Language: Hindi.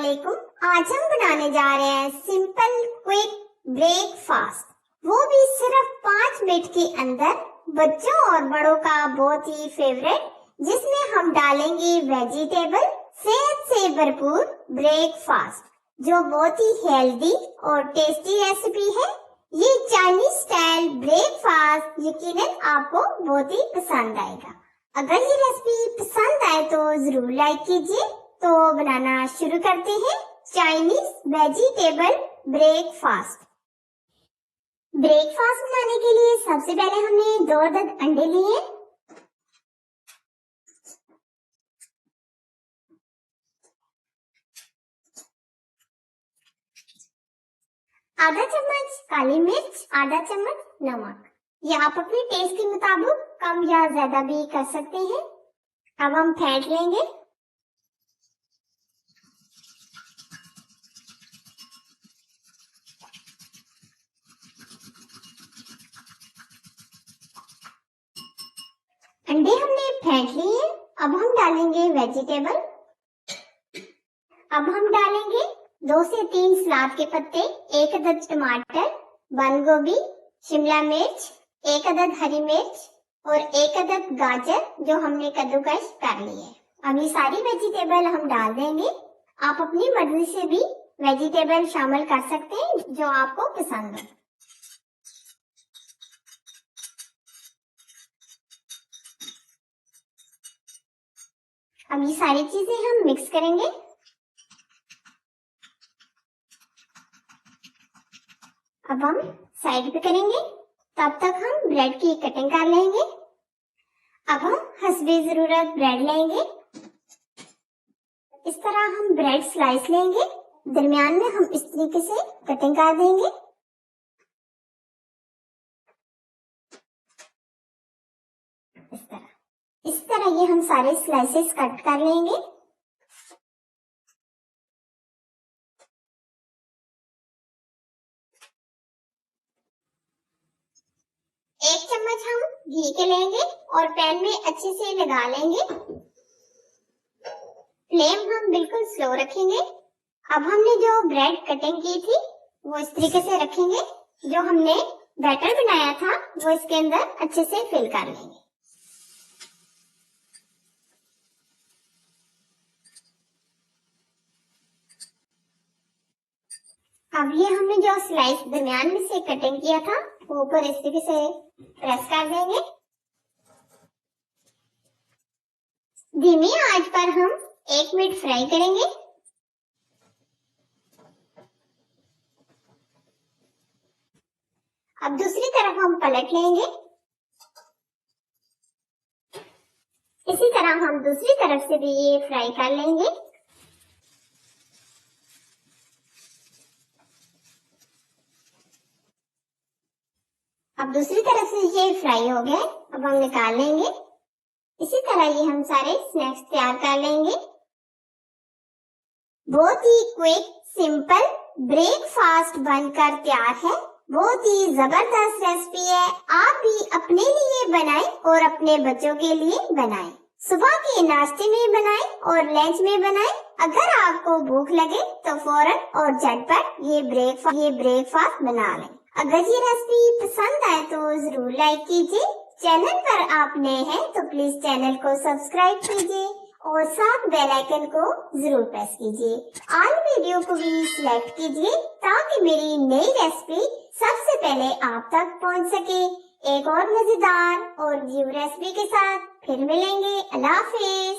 वालेकुम। आज हम बनाने जा रहे हैं सिंपल क्विक ब्रेकफास्ट, वो भी सिर्फ 5 मिनट के अंदर। बच्चों और बड़ों का बहुत ही फेवरेट, जिसमें हम डालेंगे वेजिटेबल, सेहत से भरपूर ब्रेकफास्ट, जो बहुत ही हेल्दी और टेस्टी रेसिपी है। ये चाइनीज स्टाइल ब्रेकफास्ट यकीनन आपको बहुत ही पसंद आएगा। अगर ये रेसिपी पसंद आए तो जरूर लाइक कीजिए। तो बनाना शुरू करते हैं चाइनीज वेजिटेबल ब्रेकफास्ट। ब्रेकफास्ट बनाने के लिए सबसे पहले हमने 2 अदद अंडे लिए, आधा चम्मच काली मिर्च, आधा चम्मच नमक। ये आप अपने टेस्ट के मुताबिक कम या ज्यादा भी कर सकते हैं। अब हम फेंट लेंगे। अंडे हमने फेंट लिए। अब हम डालेंगे वेजिटेबल। अब हम डालेंगे 2 से 3 सलाद के पत्ते, 1 अदद टमाटर, बंद गोभी, शिमला मिर्च, 1 अदद हरी मिर्च और 1 अदद गाजर जो हमने कद्दूकस कर ली है। अब ये सारी वेजिटेबल हम डाल देंगे। आप अपनी मर्जी से भी वेजिटेबल शामिल कर सकते हैं जो आपको पसंद हो। अब ये सारी चीजें हम मिक्स करेंगे। अब हम साइड पे करेंगे, तब तक हम ब्रेड की कटिंग कर लेंगे। अब हम हस्बे जरूरत ब्रेड लेंगे। इस तरह हम ब्रेड स्लाइस लेंगे, दरमियान में हम इस तरीके से कटिंग कर देंगे। इस तरह ये हम सारे स्लाइसेस कट कर लेंगे। एक चम्मच हम घी के लेंगे और पैन में अच्छे से लगा लेंगे। फ्लेम हम बिल्कुल स्लो रखेंगे। अब हमने जो ब्रेड कटिंग की थी वो इस तरीके से रखेंगे। जो हमने बैटर बनाया था वो इसके अंदर अच्छे से फिल कर लेंगे। अब ये हमने जो स्लाइस दरमियान में से कटिंग किया था वो ऊपर इस तरीके से प्रेस कर देंगे। धीमी आंच पर हम 1 मिनट फ्राई करेंगे। अब दूसरी तरफ हम पलट लेंगे। इसी तरह हम दूसरी तरफ से भी ये फ्राई कर लेंगे। अब दूसरी तरफ से ये फ्राई हो गया, अब हम निकाल लेंगे। इसी तरह ये हम सारे स्नैक्स तैयार कर लेंगे। बहुत ही क्विक सिंपल ब्रेकफास्ट बनकर तैयार है। बहुत ही जबरदस्त रेसिपी है। आप भी अपने लिए बनाएं और अपने बच्चों के लिए बनाएं। सुबह के नाश्ते में बनाएं और लंच में बनाएं। अगर आपको भूख लगे तो फौरन और झटपट ये ब्रेकफास्ट बना लें। अगर ये रेसिपी पसंद आए तो जरूर लाइक कीजिए। चैनल पर आप नए हैं तो प्लीज चैनल को सब्सक्राइब कीजिए और साथ बेल आइकन को जरूर प्रेस कीजिए। ऑल वीडियो को भी सिलेक्ट कीजिए ताकि मेरी नई रेसिपी सबसे पहले आप तक पहुंच सके। एक और मजेदार और न्यू रेसिपी के साथ फिर मिलेंगे। अल्लाह हाफिज।